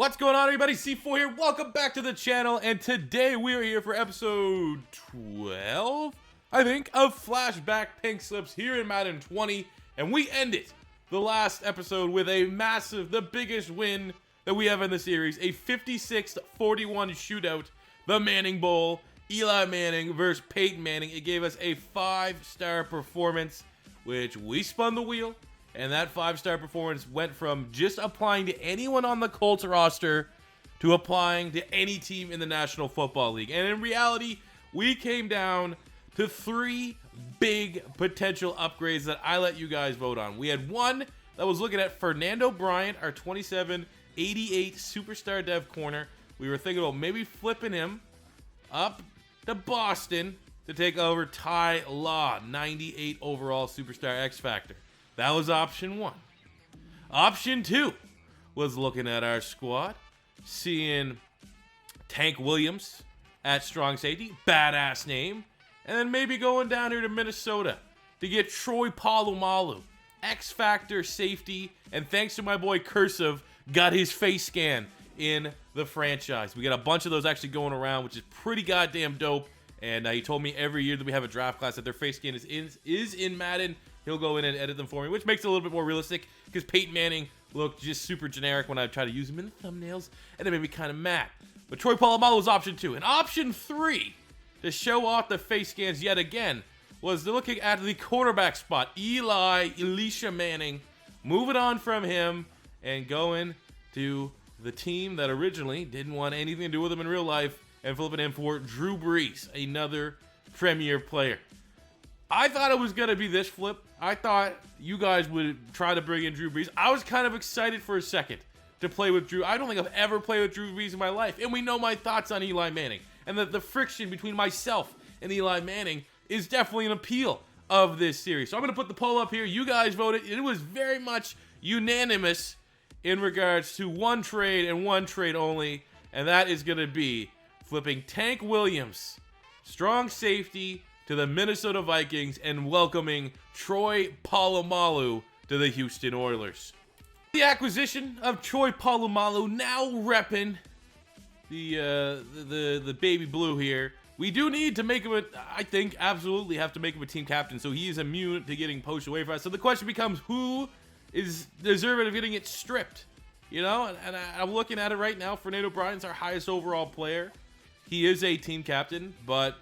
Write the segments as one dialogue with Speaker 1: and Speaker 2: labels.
Speaker 1: What's going on, everybody? C4 here. Welcome back to the channel, and today we are here for episode 12, I think, of Flashback Pink Slips here in Madden 20, and we ended the last episode with a massive, the biggest win that we have in the series, a 56-41 shootout, the Manning Bowl, Eli Manning versus Peyton Manning. It gave us a 5-star performance, which we spun the wheel. And that 5-star performance went from just applying to anyone on the Colts roster to applying to any team in the National Football League. And in reality, we came down to 3 big potential upgrades that I let you guys vote on. We had one that was looking at Fernando Bryant, our 2788 superstar dev corner. We were thinking about maybe flipping him up to Boston to take over Ty Law, 98 overall superstar X Factor. That was option 1. Option 2 was looking at our squad, seeing Tank Williams at strong safety, badass name, and then maybe going down here to Minnesota to get Troy Polamalu, X Factor safety, and thanks to my boy Cursive, got his face scan in the franchise. We got a bunch of those actually going around, which is pretty goddamn dope. And he told me every year that we have a draft class that their face scan is in Madden. He'll go in and edit them for me, which makes it a little bit more realistic because Peyton Manning looked just super generic when I try to use him in the thumbnails, and it made me kind of mad. But Troy Polamalu was option 2. And option 3, to show off the face scans yet again, was looking at the quarterback spot. Elisha Manning, moving on from him and going to the team that originally didn't want anything to do with him in real life and flipping him for Drew Brees, another premier player. I thought it was going to be this flip. I thought you guys would try to bring in Drew Brees. I was kind of excited for a second to play with Drew. I don't think I've ever played with Drew Brees in my life. And we know my thoughts on Eli Manning. And the friction between myself and Eli Manning is definitely an appeal of this series. So I'm going to put the poll up here. You guys voted. It was very much unanimous in regards to one trade and one trade only. And that is going to be flipping Tank Williams, strong safety, to the Minnesota Vikings and welcoming Troy Polamalu to the Houston Oilers. The acquisition of Troy Polamalu, now repping the baby blue here. We do need to make him I think absolutely have to make him a team captain, so he is immune to getting poached away from us. So the question becomes, who is deserving of getting it stripped? You know, and I'm looking at it right now. Fernando Bryant's our highest overall player. He is a team captain, but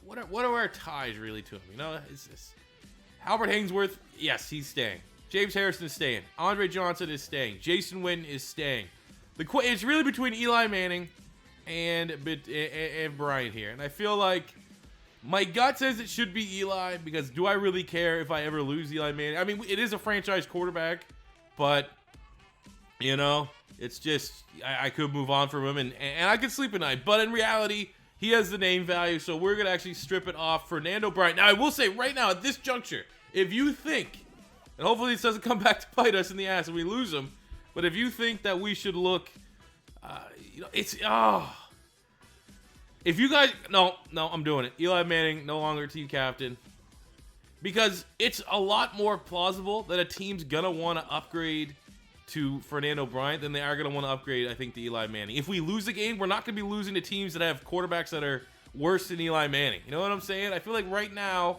Speaker 1: what are our ties really to him? You know, is this Albert Hainsworth? Yes, he's staying. James Harrison is staying. Andre Johnson is staying. Jason Witten is staying. It's really between Eli Manning and Bryant here, and I feel like my gut says it should be Eli, because do I really care if I ever lose Eli Manning? I mean, it is a franchise quarterback, but you know, it's just I could move on from him and I could sleep at night. But in reality, he has the name value, so we're going to actually strip it off Fernando Bryant. Now, I will say right now, at this juncture, if you think, and hopefully this doesn't come back to bite us in the ass and we lose him, but if you think that we should look, you know, if you guys, no, I'm doing it. Eli Manning, no longer team captain, because it's a lot more plausible that a team's going to want to upgrade to Fernando Bryant than they are going to want to upgrade, I think, to Eli Manning. If we lose the game, we're not going to be losing to teams that have quarterbacks that are worse than Eli Manning. You know what I'm saying? I feel like right now,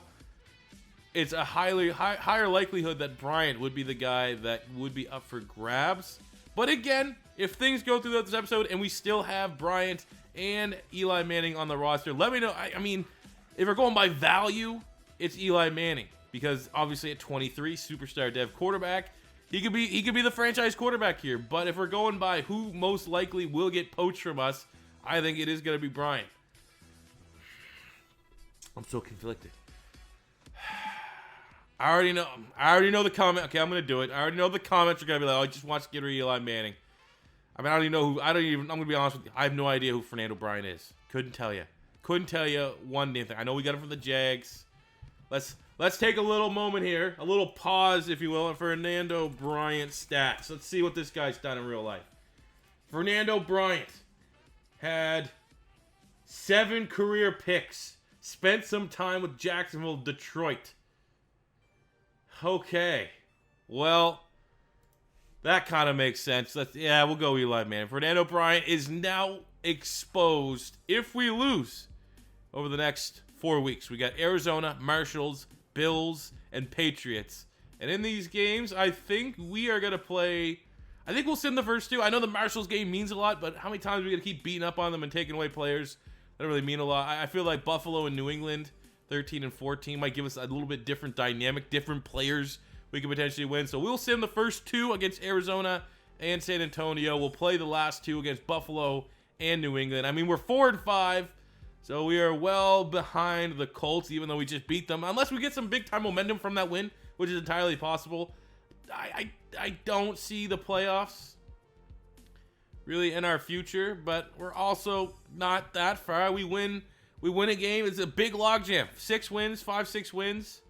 Speaker 1: it's a higher likelihood that Bryant would be the guy that would be up for grabs. But again, if things go through this episode and we still have Bryant and Eli Manning on the roster, let me know. I mean, if we're going by value, it's Eli Manning, because obviously at 23, superstar dev quarterback, He could be the franchise quarterback here, but if we're going by who most likely will get poached from us, I think it is going to be Bryant. I'm so conflicted. I already know the comment. Okay, I'm going to do it. I already know the comments are going to be like, "Oh, I just watched to get rid of Eli Manning." I mean, I'm going to be honest with you. I have no idea who Fernando Bryant is. Couldn't tell you one damn thing. I know we got him from the Jags. Let's take a little moment here, a little pause, if you will, on Fernando Bryant stats. Let's see what this guy's done in real life. Fernando Bryant had 7 career picks, spent some time with Jacksonville, Detroit. Okay, well, That kind of makes sense. Yeah, we'll go Eli Manning. Fernando Bryant is now exposed if we lose over the next 4 weeks. We got Arizona, Marshals, Bills, and Patriots. And in these games, I think we are going to play... I think we'll sim the first two. I know the Marshals game means a lot, but how many times are we going to keep beating up on them and taking away players? That don't really mean a lot. I feel like Buffalo and New England, 13 and 14, might give us a little bit different dynamic, different players we could potentially win. So we'll sim the first two against Arizona and San Antonio. We'll play the last two against Buffalo and New England. I mean, we're 4-5, so we are well behind the Colts, even though we just beat them. Unless we get some big-time momentum from that win, which is entirely possible. I don't see the playoffs really in our future, but we're also not that far. We win a game. It's a big logjam. 6 wins, 5-6 wins.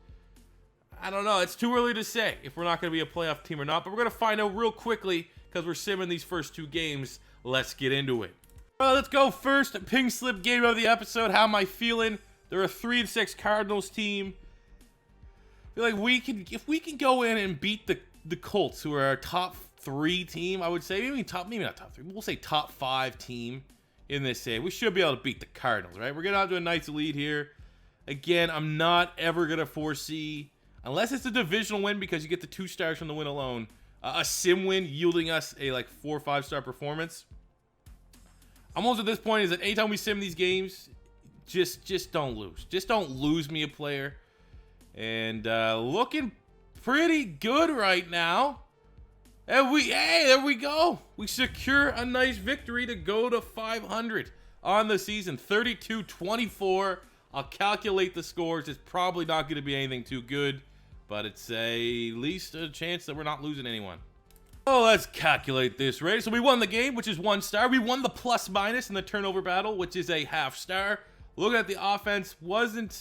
Speaker 1: I don't know. It's too early to say if we're not going to be a playoff team or not, but we're going to find out real quickly because we're simming these first 2 games. Let's get into it. Well, let's go first. Pink slip game of the episode. How am I feeling? They're a 3-6 Cardinals team. I feel like if we can go in and beat the Colts, who are our top 3 team, I would say, maybe not top 3. We'll say top 5 team in this game. We should be able to beat the Cardinals, right? We're getting out to a nice lead here. Again, I'm not ever going to foresee, unless it's a divisional win because you get the 2 stars from the win alone, a sim win yielding us a like 4 or 5 star performance. I'm almost at this point is that anytime we sim these games, just don't lose. Just don't lose me a player. And looking pretty good right now. And hey, there we go. We secure a nice victory to go to 500 on the season. 32-24. I'll calculate the scores. It's probably not going to be anything too good, but it's at least a chance that we're not losing anyone. Oh, let's calculate this, right? So we won the game, which is 1 star. We won the plus minus in the turnover battle, which is a half star. Looking at the offense, it wasn't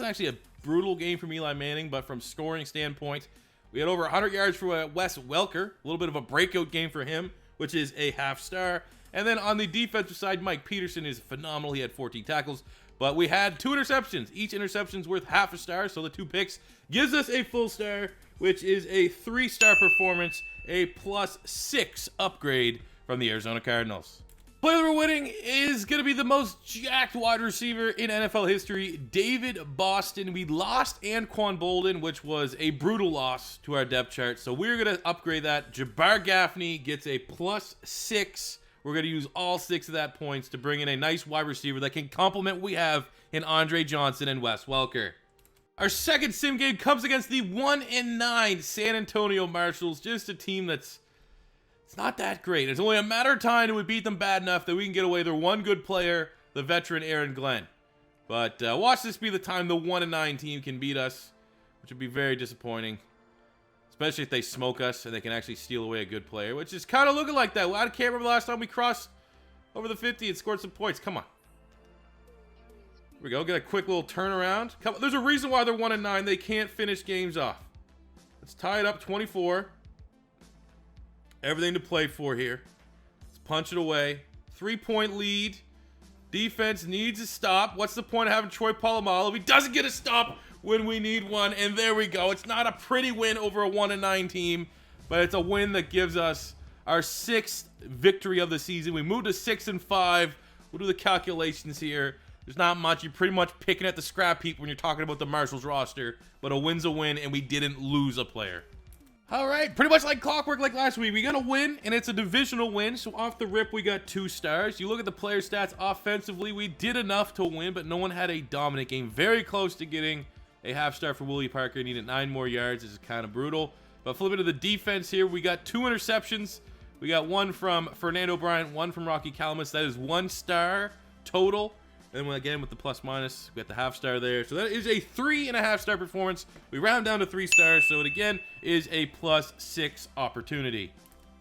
Speaker 1: actually a brutal game from Eli Manning, but from scoring standpoint, we had over 100 yards for Wes Welker. A little bit of a breakout game for him, which is a half star. And then on the defensive side, Mike Peterson is phenomenal. He had 14 tackles, but we had 2 interceptions. Each interception's worth half a star, so the 2 picks gives us a full star, which is a 3-star performance, a +6 upgrade from the Arizona Cardinals. Player we're winning is going to be the most jacked wide receiver in NFL history, David Boston. We lost Anquan Bolden, which was a brutal loss to our depth chart. So we're going to upgrade that. Jabbar Gaffney gets a +6. We're going to use all 6 of that points to bring in a nice wide receiver that can complement what we have in Andre Johnson and Wes Welker. Our second sim game comes against the 1-9 San Antonio Marshals. Just a team that's it's not that great. It's only a matter of time till we beat them bad enough that we can get away their one good player, the veteran Aaron Glenn. But watch this be the time the 1-9 team can beat us, which would be very disappointing. Especially if they smoke us and they can actually steal away a good player, which is kind of looking like that. I can't remember the last time we crossed over the 50 and scored some points. Come on. Here we go. Get a quick little turnaround. There's a reason why they're 1-9. They can't finish games off. Let's tie it up 24. Everything to play for here. Let's punch it away. 3-point lead. Defense needs a stop. What's the point of having Troy Polamalu if he doesn't get a stop when we need one? And there we go. It's not a pretty win over a 1-9 team, but it's a win that gives us our 6th victory of the season. We moved to 6-5. We'll do the calculations here. There's not much. You're pretty much picking at the scrap heap when you're talking about the Marshals roster, but a win's a win, and we didn't lose a player. All right, pretty much like clockwork like last week. We got a win, and it's a divisional win, so off the rip, we got 2 stars. You look at the player stats offensively, we did enough to win, but no one had a dominant game. Very close to getting a half star for Willie Parker. Needed 9 more yards. This is kind of brutal. But flipping to the defense here, we got 2 interceptions. We got 1 from Fernando Bryant, 1 from Rocky Calamus. That is 1 star total. And then again, with the plus minus, we got the half star there. So that is a 3.5 star performance. We round down to 3 stars. So it again is a +6 opportunity.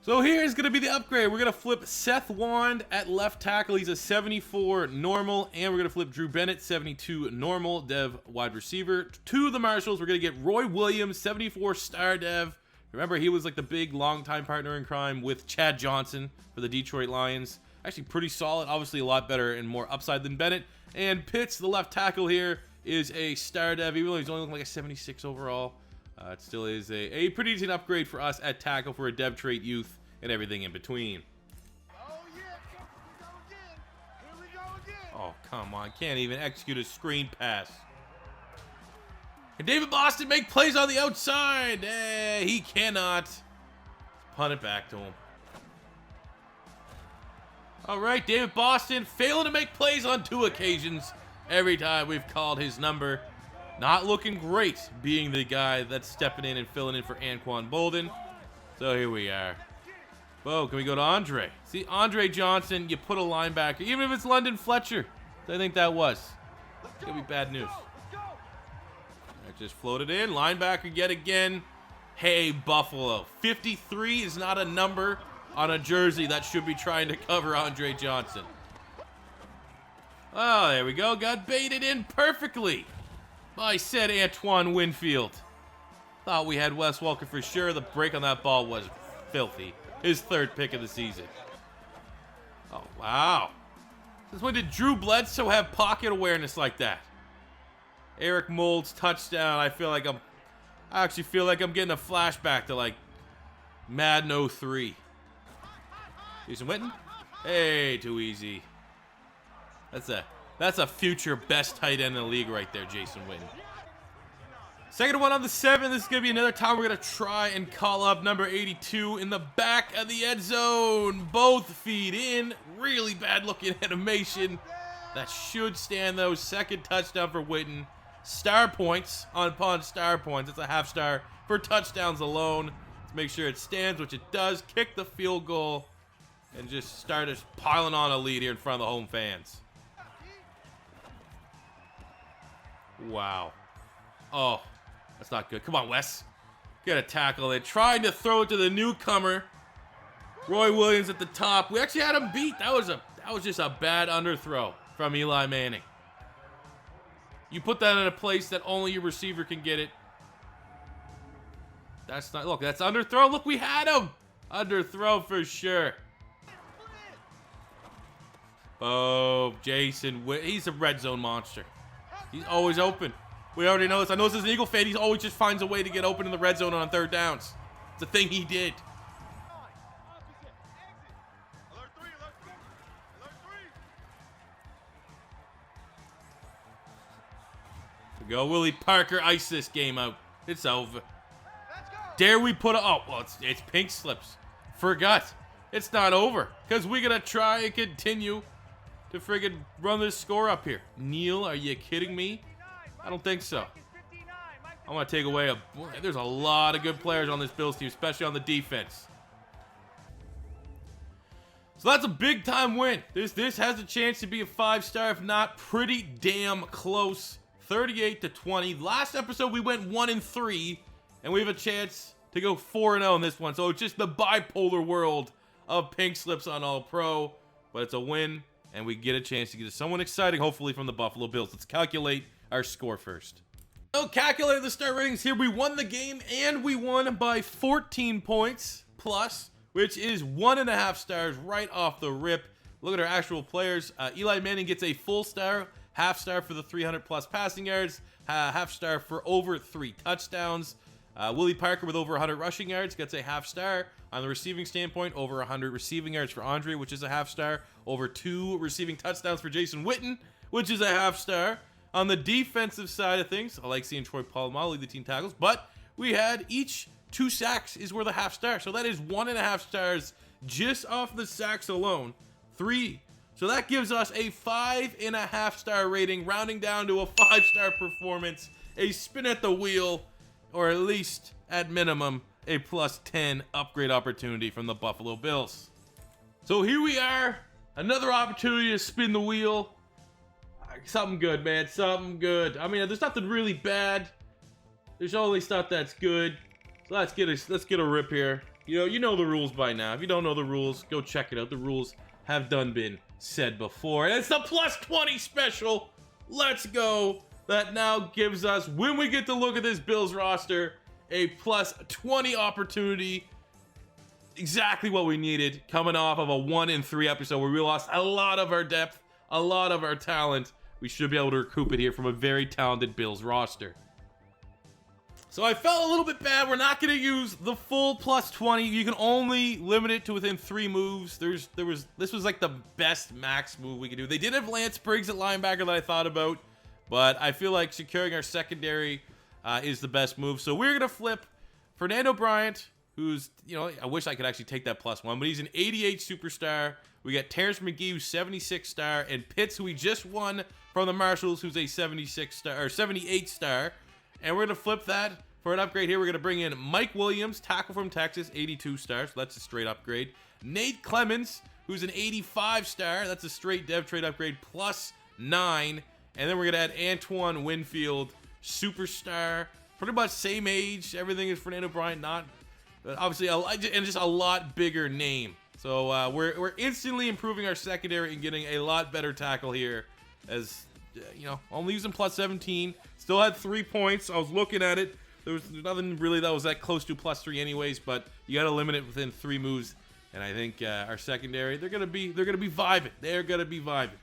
Speaker 1: So here's going to be the upgrade. We're going to flip Seth Wand at left tackle. He's a 74 normal. And we're going to flip Drew Bennett, 72 normal dev wide receiver. To the Marshals, we're going to get Roy Williams, 74 star dev. Remember, he was like the big longtime partner in crime with Chad Johnson for the Detroit Lions. Actually pretty solid, obviously a lot better and more upside than Bennett. And Pitts, the left tackle here, is a star dev, even though he's only looking like a 76 overall. It still is a pretty decent upgrade for us at tackle for a dev trait youth and everything in between. Oh, come on. Can't even execute a screen pass. Can David Boston make plays on the outside? He cannot. Let's punt it back to him. All right, David Boston failing to make plays on 2 occasions. Every time we've called his number. Not looking great being the guy that's stepping in and filling in for Anquan Bolden. So here we are. Whoa, can we go to Andre? See, Andre Johnson, you put a linebacker, even if it's London Fletcher. I think that was. It's going to be bad news. I just floated in. Linebacker yet again. Hey, Buffalo. 53 is not a number on a jersey that should be trying to cover Andre Johnson. Oh, there we go. Got baited in perfectly by said Antoine Winfield. Thought we had Wes Welker for sure. The break on that ball was filthy. His 3rd pick of the season. Oh, wow. Since when did Drew Bledsoe have pocket awareness like that? Eric Mold's touchdown. I actually feel like I'm getting a flashback to like Madden 03. Jason Witten. Hey, too easy. That's a future best tight end in the league right there, Jason Witten. Second one on the 7. This is going to be another time we're going to try and call up number 82 in the back of the end zone. Both feet in. Really bad looking animation. That should stand though. 2nd touchdown for Witten. Star points upon star points. It's a half star for touchdowns alone. Let's make sure it stands, which it does. Kick the field goal and just start us piling on a lead here in front of the home fans. Wow. Oh, that's not good. Come on, Wes. Get a tackle. They're trying to throw it to the newcomer. Roy Williams at the top. We actually had him beat. That was just a bad underthrow from Eli Manning. You put that in a place that only your receiver can get it. That's not, look, that's underthrow. Look, we had him. Underthrow for sure. Oh, Jason, he's a red zone monster. He's always open. We already know this. I know this is an Eagle fan. He always just finds a way to get open in the red zone on 3rd downs. It's a thing he did. Go, Willie Parker, ice this game out. It's over. Dare we put a... Oh, well, it's pink slips. Forgot. It's not over. Because we're going to try and continue to friggin' run this score up here. Neil, are you kidding me? I don't think so. I'm going to take away there's a lot of good players on this Bills team, especially on the defense. So that's a big time win. This has a chance to be a 5-star, if not pretty damn close. 38-20. Last episode we went 1-3, and we have a chance to go 4-0 in this one. So it's just the bipolar world of pink slips on All Pro, but it's a win, and we get a chance to get someone exciting, hopefully from the Buffalo Bills. Let's calculate our score first. So calculating the star ratings here, we won the game, and we won by 14 points plus, which is 1.5 stars right off the rip. Look at our actual players. Eli Manning gets a full star. Half star for the 300 plus passing yards, half star for over 3 touchdowns. Willie Parker with over 100 rushing yards gets a half star. On the receiving standpoint, over 100 receiving yards for Andre, which is a half star. Over 2 receiving touchdowns for Jason Witten, which is a half star. On the defensive side of things, I like seeing Troy Polamalu lead the team tackles, but we had each 2 sacks is worth a half star. So that is 1.5 stars just off the sacks alone. 3. So that gives us a 5.5 star rating, rounding down to a 5-star performance, a spin at the wheel, or at least, at minimum, a plus 10 upgrade opportunity from the Buffalo Bills. So here we are, another opportunity to spin the wheel. Something good, man, something good. I mean, there's nothing really bad. There's only stuff that's good. So let's get a rip here. You know the rules by now. If you don't know the rules, go check it out. The rules have been said before. And it's the plus 20 special. Let's go. That now gives us, when we get to look at this Bills roster, a plus 20 opportunity. Exactly what we needed, coming off of a 1-3 episode where we lost a lot of our depth, a lot of our talent. We should be able to recoup it here from a very talented Bills roster. So So I felt a little bit bad. We're not going to use the full plus 20. You can only limit it to within 3 moves. This was like the best max move we could do. They did have Lance Briggs at linebacker that I thought about, but I feel like securing our secondary is the best move. So we're going to flip Fernando Bryant, who's, you know, I wish I could actually take that plus 1, but he's an 88 superstar. We got Terrence McGee, who's 76 star, and Pitts, who we just won from the Marshals, who's a 76 star or 78 star. And we're going to flip that for an upgrade here. We're going to bring in Mike Williams, tackle from Texas, 82 stars. So that's a straight upgrade. Nate Clemens, who's an 85 star. That's a straight dev trade upgrade, plus 9. And then we're going to add Antoine Winfield, superstar. Pretty much same age. Everything is Fernando Bryant, not... But obviously, and just a lot bigger name. So we're instantly improving our secondary and getting a lot better tackle here. As, you know, only using plus 17. Still had 3 points. I was looking at it. There was nothing really that was that close to plus 3 anyways, but you got to limit it within 3 moves. And I think our secondary, they're gonna be vibing. They're gonna be vibing.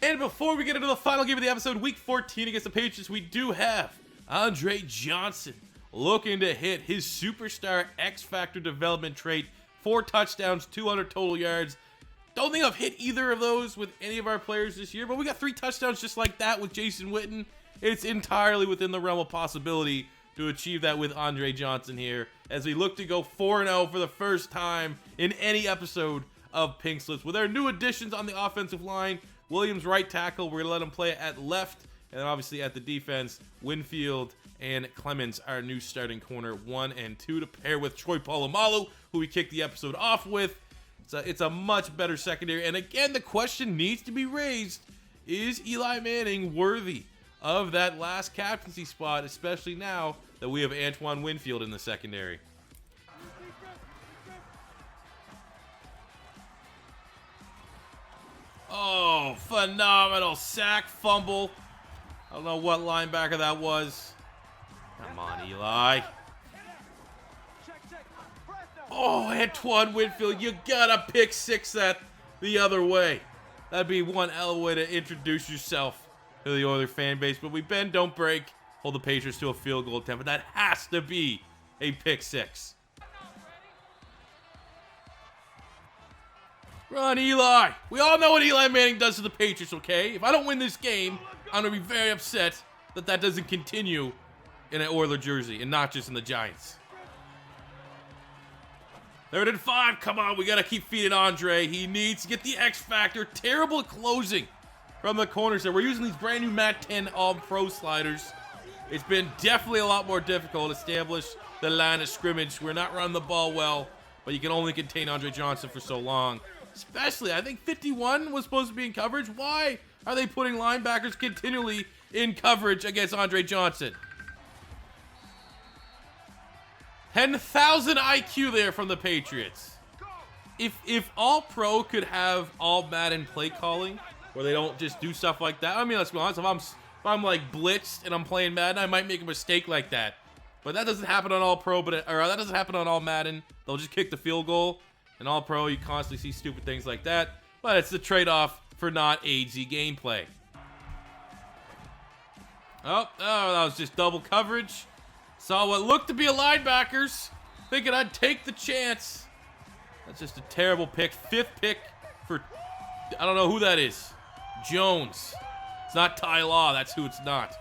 Speaker 1: And before we get into the final game of the episode, Week 14 against the Patriots, we do have Andre Johnson looking to hit his superstar X Factor development trait. 4 touchdowns, 200 total yards. Don't think I've hit either of those with any of our players this year, but we got 3 touchdowns just like that with Jason Witten. It's entirely within the realm of possibility to achieve that with Andre Johnson here, as we look to go 4-0 for the first time in any episode of Pink Slips. With our new additions on the offensive line, Williams right tackle, we're going to let him play at left, and then obviously at the defense, Winfield and Clemens, our new starting corner 1 and 2, to pair with Troy Polamalu, who we kicked the episode off with. It's a much better secondary, and again, the question needs to be raised, is Eli Manning worthy of that last captaincy spot, especially now that we have Antoine Winfield in the secondary? Oh, phenomenal sack fumble. I don't know what linebacker that was. Come on, Eli. Oh, Antoine Winfield, you gotta pick 6 that the other way. That'd be one hell of a way to introduce yourself to the Oilers fan base. But we bend, don't break. Hold the Patriots to a field goal attempt. But that has to be a pick 6. Run, Eli. We all know what Eli Manning does to the Patriots, okay? If I don't win this game, I'm going to be very upset that that doesn't continue in an Oiler jersey and not just in the Giants. 3rd and 5. Come on, we got to keep feeding Andre. He needs to get the X factor. Terrible closing from the corners there. We're using these brand new Mat 10 All-Pro sliders. It's been definitely a lot more difficult to establish the line of scrimmage. We're not running the ball well, but you can only contain Andre Johnson for so long. Especially, I think 51 was supposed to be in coverage. Why are they putting linebackers continually in coverage against Andre Johnson? 10,000 IQ there from the Patriots. If All-Pro could have all Madden play calling, where they don't just do stuff like that. I mean, let's be honest, if I'm like blitzed and I'm playing Madden, I might make a mistake like that. But that doesn't happen on All-Pro, or that doesn't happen on All Madden. They'll just kick the field goal. And All-Pro, you constantly see stupid things like that. But it's the trade-off for not AZ gameplay. Oh, that was just double coverage. Saw what looked to be a linebackers, thinking I'd take the chance. That's just a terrible pick. 5th pick for, I don't know who that is. Jones. It's not Ty Law, that's who it's not.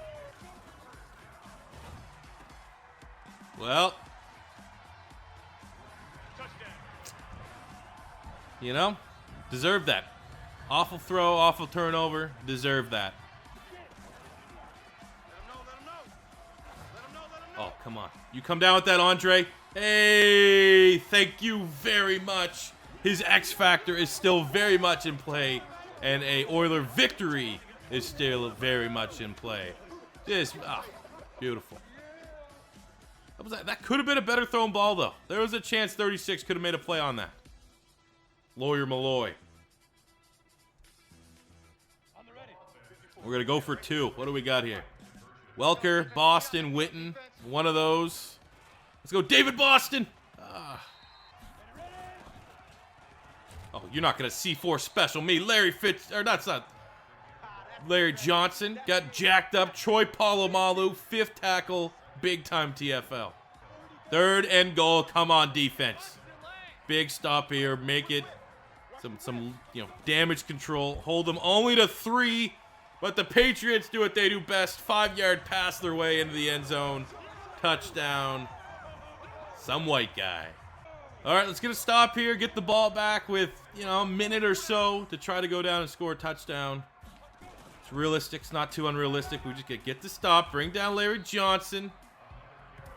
Speaker 1: Well, you know, deserve that. Awful throw, awful turnover, deserve that. Oh, come on. You come down with that, Andre. Hey, thank you very much. His X Factor is still very much in play, and a Oiler victory is still very much in play. Just, beautiful. That could have been a better thrown ball, though. There was a chance 36 could have made a play on that. Lawyer Malloy. We're going to go for 2. What do we got here? Welker, Boston, Witten. One of those. Let's go, David Boston. Oh, you're not going to C4 special me. Larry Johnson got jacked up. Troy Polamalu, 5th tackle. big-time TFL. 3rd and goal. Come on, defense. Big stop here. Make it some damage control. Hold them only to 3. But the Patriots do what they do best. 5-yard pass their way into the end zone. Touchdown. Some white guy. All right, let's get a stop here. Get the ball back with, a minute or so to try to go down and score a touchdown. It's realistic. It's not too unrealistic. We just get the stop. Bring down Larry Johnson.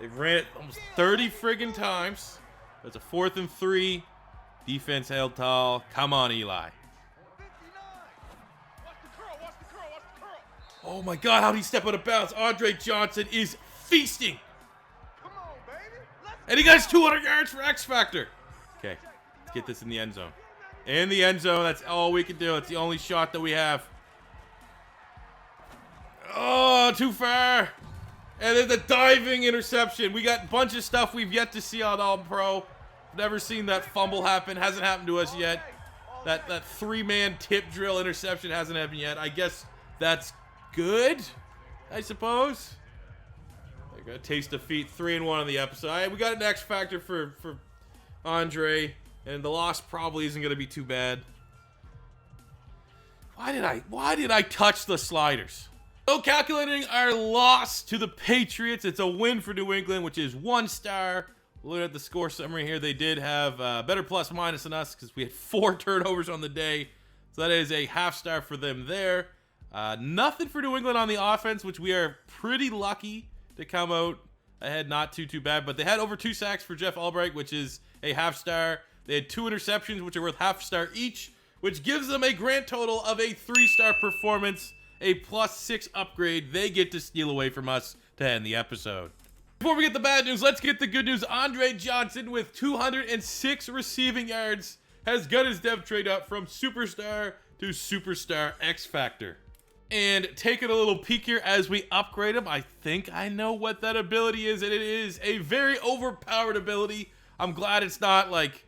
Speaker 1: They've ran it almost 30 friggin' times. It's a 4th and 3. Defense held tall. Come on, Eli. Oh my God, how did he step out of bounds? Andre Johnson is feasting. And he got his 200 yards for X Factor. Okay, let's get this in the end zone. In the end zone, that's all we can do. It's the only shot that we have. Oh, too far. And then the diving interception. We got a bunch of stuff we've yet to see on All-Pro. Never seen that fumble happen. Hasn't happened to us yet. That 3-man tip drill interception hasn't happened yet. I guess that's good, I suppose. I got a taste of defeat. 3-1 on the episode. All right, we got an X Factor for Andre, and the loss probably isn't going to be too bad. Why did I touch the sliders? So calculating our loss to the Patriots, it's a win for New England, which is 1 star. Looking at the score summary here, they did have better plus minus than us because we had 4 turnovers on the day. So that is a half star for them there. Nothing for New England on the offense, which we are pretty lucky to come out ahead. Not too bad, but they had over 2 sacks for Jeff Albright, which is a half star. They had 2 interceptions, which are worth half star each, which gives them a grand total of a 3-star performance, a +6 upgrade. They get to steal away from us to end the episode. Before we get the bad news, let's get the good news. Andre Johnson with 206 receiving yards has got his dev trade up from Superstar to Superstar X Factor. And taking a little peek here as we upgrade him, I think I know what that ability is, and it is a very overpowered ability. I'm glad it's not like,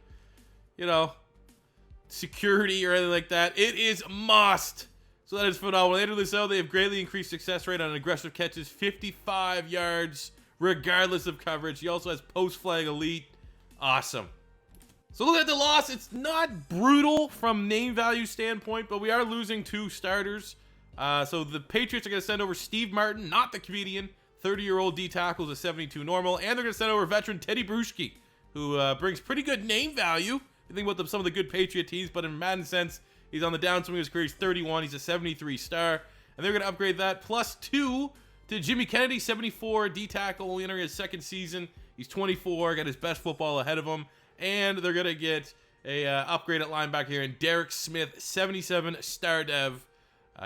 Speaker 1: security or anything like that. It is must. So that is phenomenal. Later this out, they have greatly increased success rate on aggressive catches, 55 yards, regardless of coverage. He also has post flag elite. Awesome. So look at the loss. It's not brutal from name value standpoint, but we are losing 2 starters. So the Patriots are going to send over Steve Martin, not the comedian, 30-year-old D tackles a 72 normal, and they're going to send over veteran Teddy Bruschi, who brings pretty good name value. You think about some of the good Patriot teams, but in Madden sense, he's on the downswing of his career. He's 31. He's a 73 star, and they're going to upgrade that +2 to Jimmy Kennedy, 74 D tackle, only entering his 2nd season. He's 24, got his best football ahead of him, and they're going to get a upgrade at linebacker here, and Derek Smith, 77 star dev.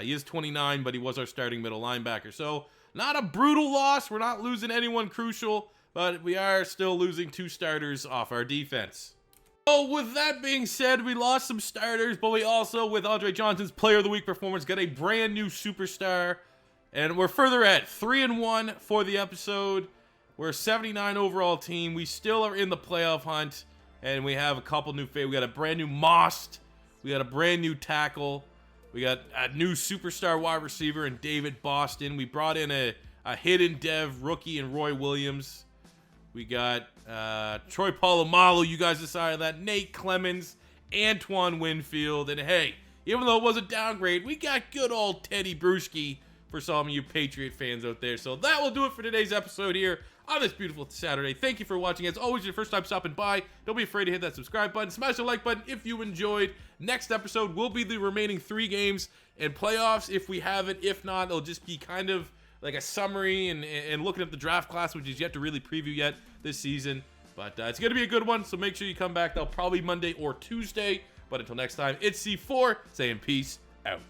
Speaker 1: He is 29, but he was our starting middle linebacker. So not a brutal loss. We're not losing anyone crucial, but we are still losing 2 starters off our defense. So with that being said, we lost some starters, but we also, with Andre Johnson's Player of the Week performance, got a brand new superstar. And we're further ahead. 3-1 for the episode. We're a 79 overall team. We still are in the playoff hunt, and we have a couple new favorites. We got a brand new Most. We got a brand new tackle. We got a new superstar wide receiver in David Boston. We brought in a hidden dev rookie in Roy Williams. We got Troy Polamalu. You guys decided that. Nate Clemens, Antoine Winfield. And hey, even though it was a downgrade, we got good old Teddy Bruschi for some of you Patriot fans out there. So that will do it for today's episode here on this beautiful Saturday. Thank you for watching. As always, your first time stopping by, don't be afraid to hit that subscribe button. Smash the like button if you enjoyed. Next episode will be the remaining 3 games and playoffs if we have it. If not, it'll just be kind of like a summary and looking at the draft class, which is yet to really preview yet this season. But it's going to be a good one, so make sure you come back. That'll probably Monday or Tuesday. But until next time, it's C4 saying peace out.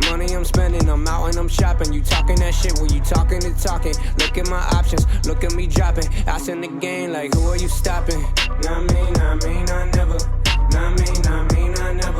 Speaker 2: Money I'm spending, I'm out and I'm shopping. You talking that shit, well you talking the talking. Look at my options, look at me dropping. Ass in the game, like who are you stopping? Not me, I never. Not me, I never.